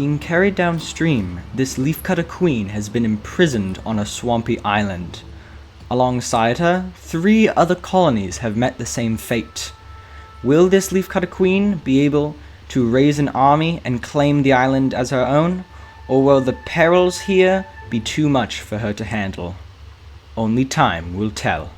Being carried downstream, this leafcutter queen has been imprisoned on a swampy island. Alongside her, 3 other colonies have met the same fate. Will this leafcutter queen be able to raise an army and claim the island as her own, or will the perils here be too much for her to handle? Only time will tell.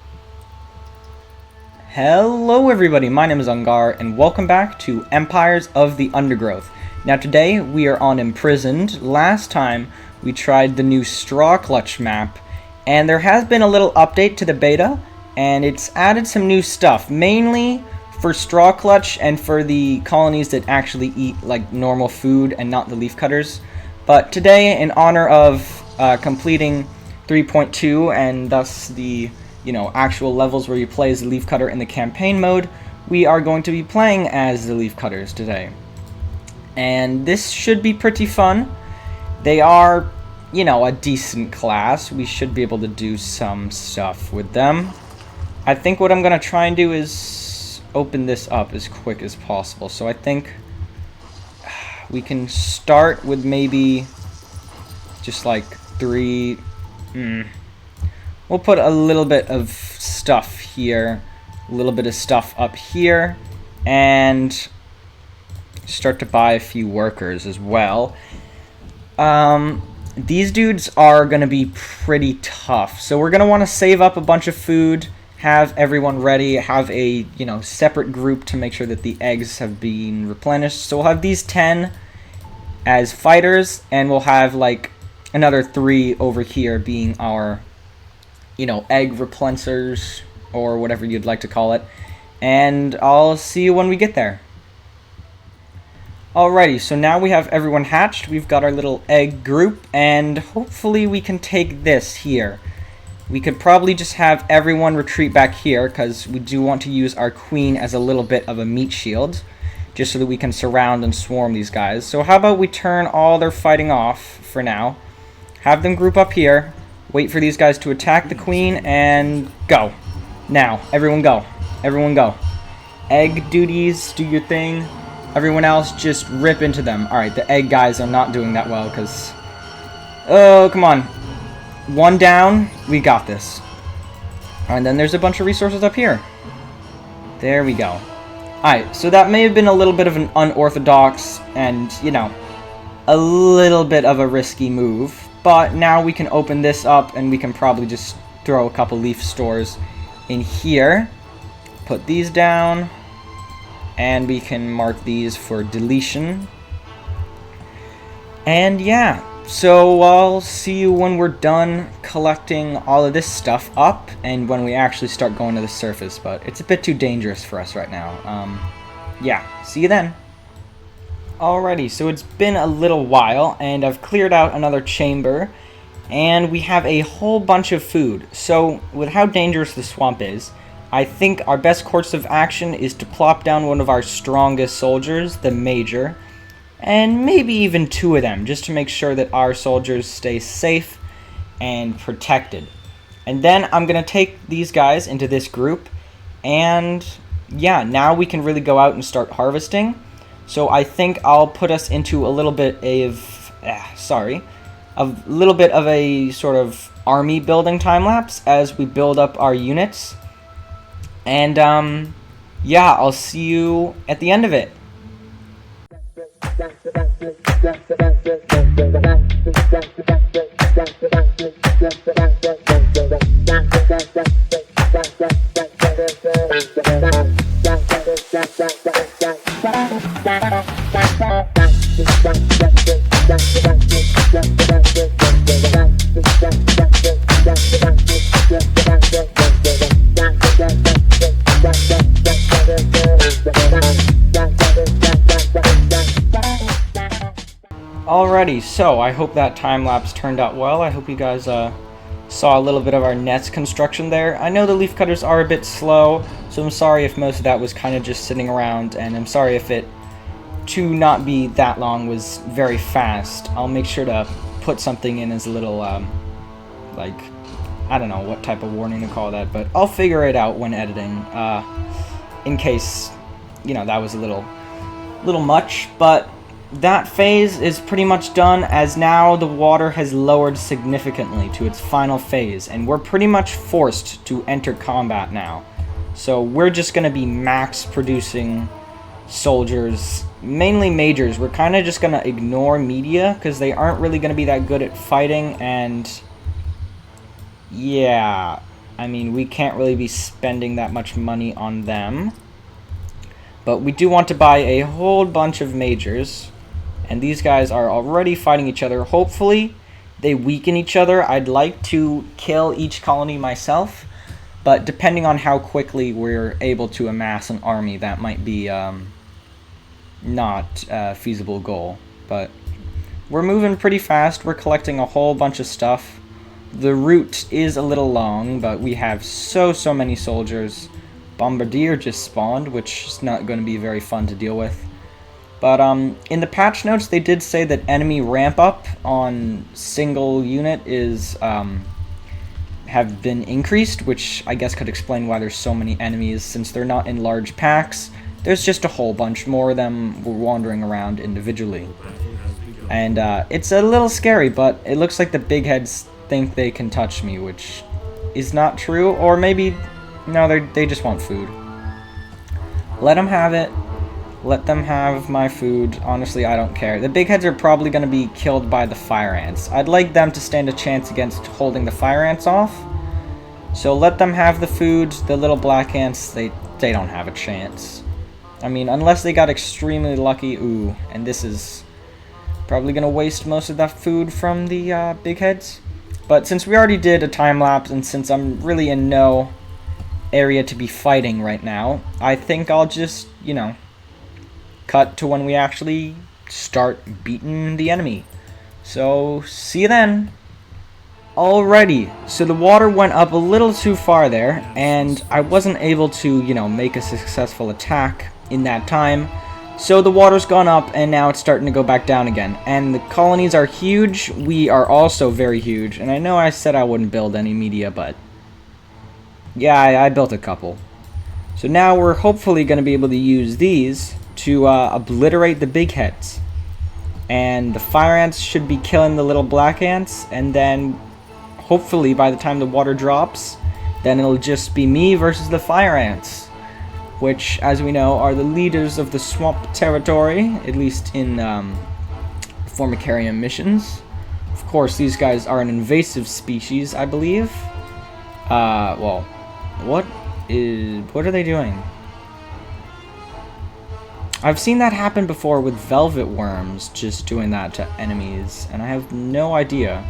Hello everybody, my name is Ungar, and welcome back to Empires of the Undergrowth. Now today we are on Imprisoned. Last time we tried the new Straw Clutch map, and there has been a little update to the beta, and it's added some new stuff, mainly for Straw Clutch and for the colonies that actually eat like normal food and not the leafcutters. But today, in honor of completing 3.2 and thus the actual levels where you play as the leafcutter in the campaign mode, we are going to be playing as the leafcutters today. And this should be pretty fun. They are, a decent class. We should be able to do some stuff with them. I think what I'm going to try and do is open this up as quick as possible. So I think we can start with maybe just like 3... We'll put a little bit of stuff here, a little bit of stuff up here, and start to buy a few workers as well. These dudes are going to be pretty tough, so we're going to want to save up a bunch of food, have everyone ready, have a separate group to make sure that the eggs have been replenished. So we'll have these 10 as fighters, and we'll have like another 3 over here being our egg replenishers, or whatever you'd like to call it. And I'll see you when we get there. Alrighty, so now we have everyone hatched. We've got our little egg group, and hopefully we can take this here. We could probably just have everyone retreat back here, because we do want to use our queen as a little bit of a meat shield, just so that we can surround and swarm these guys. So how about we turn all their fighting off for now, have them group up here, wait for these guys to attack the queen, and go. Now, everyone go. Everyone go. Egg duties, do your thing. Everyone else, just rip into them. Alright, the egg guys are not doing that well, because... Oh, come on. 1 down. We got this. And then there's a bunch of resources up here. There we go. Alright, so that may have been a little bit of an unorthodox and, a little bit of a risky move. But now we can open this up, and we can probably just throw a couple leaf stores in here. Put these down. And we can mark these for deletion. And yeah, so I'll see you when we're done collecting all of this stuff up, and when we actually start going to the surface, but it's a bit too dangerous for us right now. Yeah, see you then. Alrighty, so it's been a little while, and I've cleared out another chamber, and we have a whole bunch of food. So, with how dangerous the swamp is, I think our best course of action is to plop down one of our strongest soldiers, the Major, and maybe even 2 of them, just to make sure that our soldiers stay safe and protected. And then I'm going to take these guys into this group, and yeah, now we can really go out and start harvesting. So I think I'll put us into a little bit of, a little bit of a sort of army building time lapse as we build up our units. And, yeah, I'll see you at the end of it. Alrighty, so I hope that time-lapse turned out well. I hope you guys saw a little bit of our nets construction there. I know the leafcutters are a bit slow, so I'm sorry if most of that was kind of just sitting around, and I'm sorry if it, to not be that long, was very fast. I'll make sure to put something in as a little, like, I don't know what type of warning to call that, but I'll figure it out when editing, in case, that was a little much, but that phase is pretty much done, as now the water has lowered significantly to its final phase, and we're pretty much forced to enter combat now. So we're just going to be max producing soldiers, mainly majors. We're kind of just going to ignore media because they aren't really going to be that good at fighting, and yeah, I mean, we can't really be spending that much money on them. But we do want to buy a whole bunch of majors, and these guys are already fighting each other. Hopefully they weaken each other. I'd like to kill each colony myself, but depending on how quickly we're able to amass an army, that might be not a feasible goal. But we're moving pretty fast. We're collecting a whole bunch of stuff. The route is a little long, but we have so many soldiers. Bombardier just spawned, which is not going to be very fun to deal with. But in the patch notes, they did say that enemy ramp up on single unit is have been increased, which I guess could explain why there's so many enemies, since they're not in large packs. There's just a whole bunch more of them wandering around individually. And it's a little scary, but it looks like the big heads think they can touch me, which is not true. Or maybe, no, they just want food. Let them have it. Let them have my food. Honestly, I don't care. The big heads are probably going to be killed by the fire ants. I'd like them to stand a chance against holding the fire ants off. So let them have the food. The little black ants, they don't have a chance. I mean, unless they got extremely lucky. Ooh, and this is probably going to waste most of that food from the big heads. But since we already did a time lapse, and since I'm really in no area to be fighting right now, I think I'll just, you know, cut to when we actually start beating the enemy. So, see you then. Alrighty, so the water went up a little too far there, and I wasn't able to, you know, make a successful attack in that time. So the water's gone up, and now it's starting to go back down again. And the colonies are huge. We are also very huge. And I know I said I wouldn't build any media, but yeah, I built a couple. So now we're hopefully going to be able to use these to obliterate the big heads. And the fire ants should be killing the little black ants, and then hopefully by the time the water drops, then it'll just be me versus the fire ants, which, as we know, are the leaders of the swamp territory, at least in Formicarium missions. Of course, these guys are an invasive species, I believe. Well, what are they doing? I've seen that happen before with velvet worms, just doing that to enemies, and I have no idea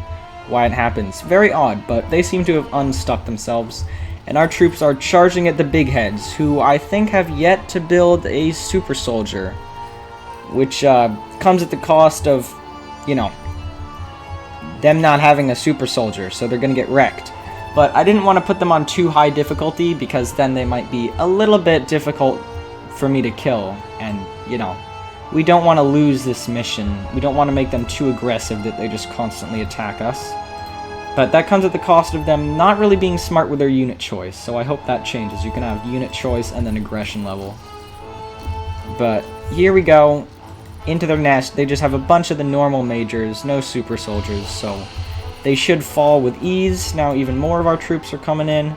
why it happens. Very odd, but they seem to have unstuck themselves, and our troops are charging at the big heads, who I think have yet to build a super soldier, which comes at the cost of, you know, them not having a super soldier, so they're gonna get wrecked. But I didn't want to put them on too high difficulty, because then they might be a little bit difficult for me to kill, and, you know, we don't want to lose this mission. We don't want to make them too aggressive that they just constantly attack us. But that comes at the cost of them not really being smart with their unit choice, so I hope that changes. You can have unit choice and then aggression level. But here we go, into their nest. They just have a bunch of the normal majors, no super soldiers, so they should fall with ease. Now even more of our troops are coming in,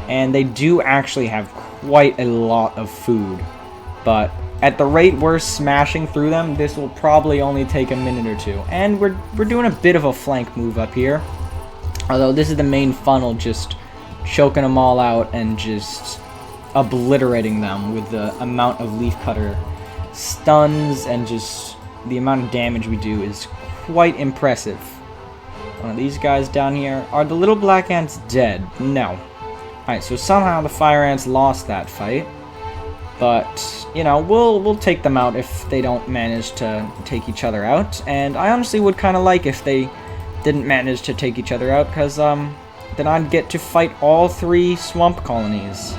and they do actually have quite a lot of food. But at the rate we're smashing through them, this will probably only take a minute or two. And we're doing a bit of a flank move up here. Although this is the main funnel, just choking them all out and just obliterating them with the amount of LeafCutter stuns, and just the amount of damage we do is quite impressive. One of these guys down here. Are the little black ants dead? No. Alright, so somehow the fire ants lost that fight. But, you know, we'll take them out if they don't manage to take each other out. And I honestly would kind of like if they didn't manage to take each other out, because then I'd get to fight all 3 swamp colonies.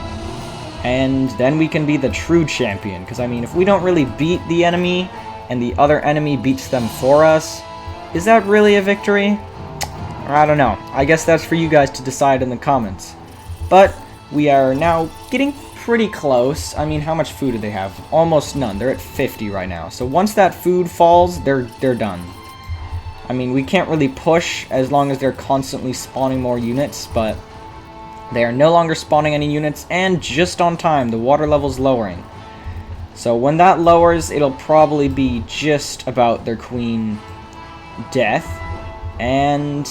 And then we can be the true champion. Because, I mean, if we don't really beat the enemy, and the other enemy beats them for us, is that really a victory? I don't know. I guess that's for you guys to decide in the comments. But we are now getting pretty close. I mean, how much food do they have? Almost none. They're at 50 right now. So once that food falls, they're done. I mean, we can't really push as long as they're constantly spawning more units, but they are no longer spawning any units, and just on time, the water level's lowering. So when that lowers, it'll probably be just about their queen death, and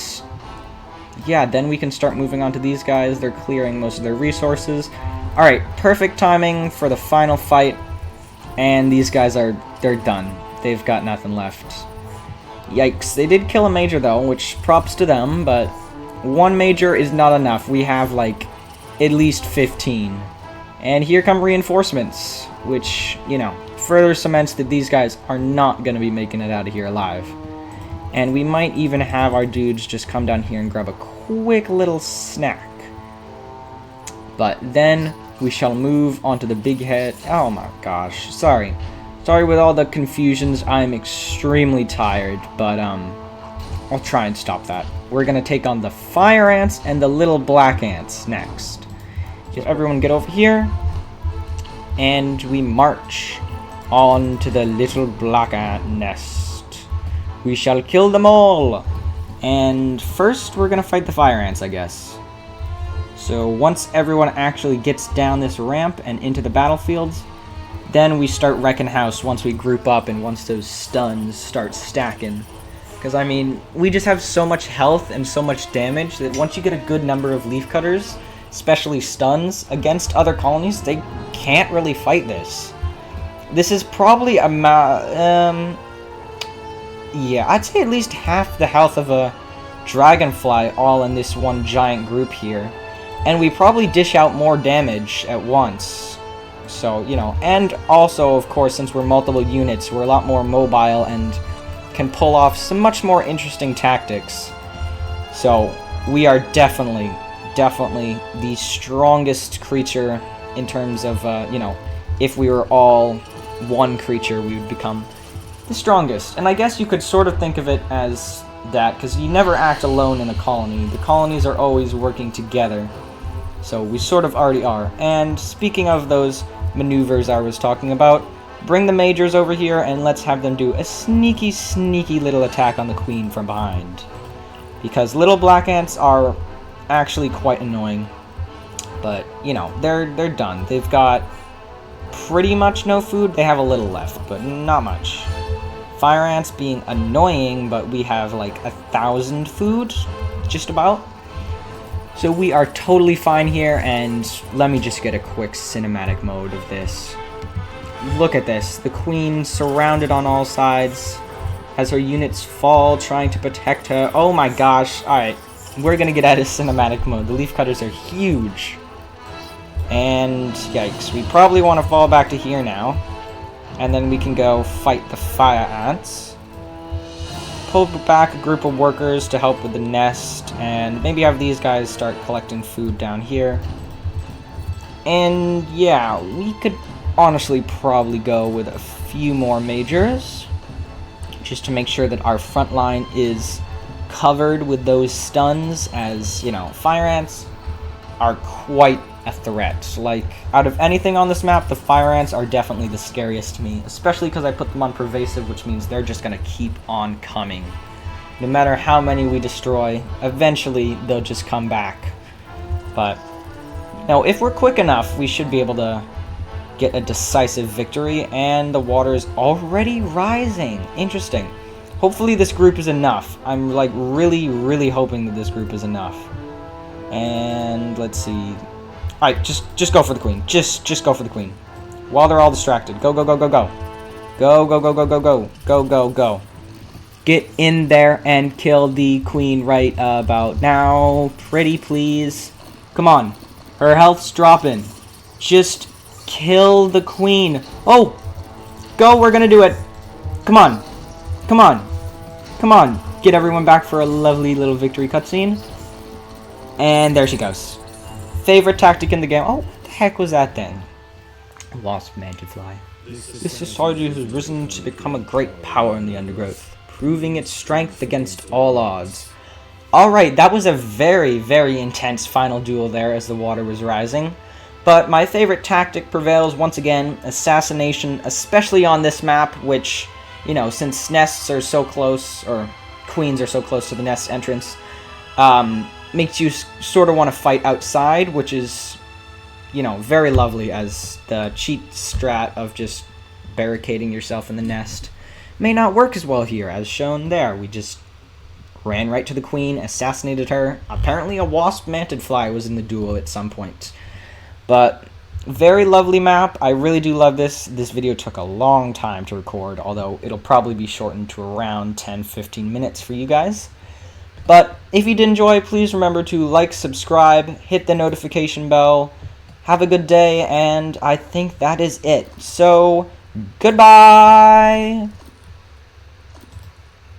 yeah, then we can start moving on to these guys. They're clearing most of their resources. Alright, perfect timing for the final fight, and these guys they're done. They've got nothing left. Yikes, they did kill a major though, which props to them, but one major is not enough. We have like at least 15. And here come reinforcements, which, you know, further cements that these guys are not going to be making it out of here alive. And we might even have our dudes just come down here and grab a quick little snack. But then we shall move on to the big head. Oh my gosh, sorry. Sorry with all the confusions, I'm extremely tired, but I'll try and stop that. We're going to take on the fire ants and the little black ants next. Just everyone get over here, and we march on to the little black ant nest. We shall kill them all. And first we're going to fight the fire ants, I guess. So once everyone actually gets down this ramp and into the battlefields, then we start wrecking house once we group up and once those stuns start stacking. Because, I mean, we just have so much health and so much damage that once you get a good number of leafcutters, especially stuns, against other colonies, they can't really fight this. This is probably yeah, I'd say at least half the health of a dragonfly all in this one giant group here. And we probably dish out more damage at once. So, you know, and also, of course, since we're multiple units, we're a lot more mobile and can pull off some much more interesting tactics. So, we are definitely the strongest creature in terms of, you know, if we were all one creature, we would become the strongest. And I guess you could sort of think of it as that, because you never act alone in a colony. The colonies are always working together. So we sort of already are. And speaking of those maneuvers I was talking about, bring the majors over here and let's have them do a sneaky little attack on the queen from behind. Because little black ants are actually quite annoying. But, you know, they're done. They've got pretty much no food. They have a little left, but not much. Fire ants being annoying, but we have like 1,000 food, just about. So we are totally fine here, and let me just get a quick cinematic mode of this. Look at this. The queen surrounded on all sides, has her units fall, trying to protect her. Oh my gosh. Alright, we're gonna get out of cinematic mode. The leafcutters are huge. And yikes, we probably want to fall back to here now. And then we can go fight the fire ants. Pull back a group of workers to help with the nest, and maybe have these guys start collecting food down here. And yeah, we could honestly probably go with a few more majors, just to make sure that our front line is covered with those stuns, as, you know, fire ants are quite a threat. Like, out of anything on this map, the fire ants are definitely the scariest to me, especially because I put them on pervasive, which means they're just going to keep on coming. No matter how many we destroy, eventually they'll just come back. But, you know, if we're quick enough, we should be able to get a decisive victory, and the water is already rising. Interesting. Hopefully this group is enough. I'm, like, really hoping that this group is enough. And, let's see. Alright, just go for the queen. Just go for the queen. While they're all distracted. Go, go, go, go, go. Go, go, go, go, go, go. Go, go, go. Get in there and kill the queen right about now. Pretty please. Come on. Her health's dropping. Just kill the queen. Oh! Go, we're gonna do it. Come on. Come on. Come on. Get everyone back for a lovely little victory cutscene. And there she goes. Favorite tactic in the game. Oh, what the heck was that then? Wasp Mantifly. This society has risen to become a great power in the Undergrowth, proving its strength against all odds. Alright, that was a very intense final duel there as the water was rising. But my favorite tactic prevails once again, assassination, especially on this map, which, you know, since nests are so close, or queens are so close to the nest entrance, makes you sort of want to fight outside, which is, you know, very lovely, as the cheat strat of just barricading yourself in the nest may not work as well here, as shown there. We just ran right to the queen, assassinated her. Apparently a wasp-manted fly was in the duel at some point. But very lovely map. I really do love this. This video took a long time to record, although it'll probably be shortened to around 10-15 minutes for you guys. But if you did enjoy, please remember to like, subscribe, hit the notification bell. Have a good day, and I think that is it. So, goodbye!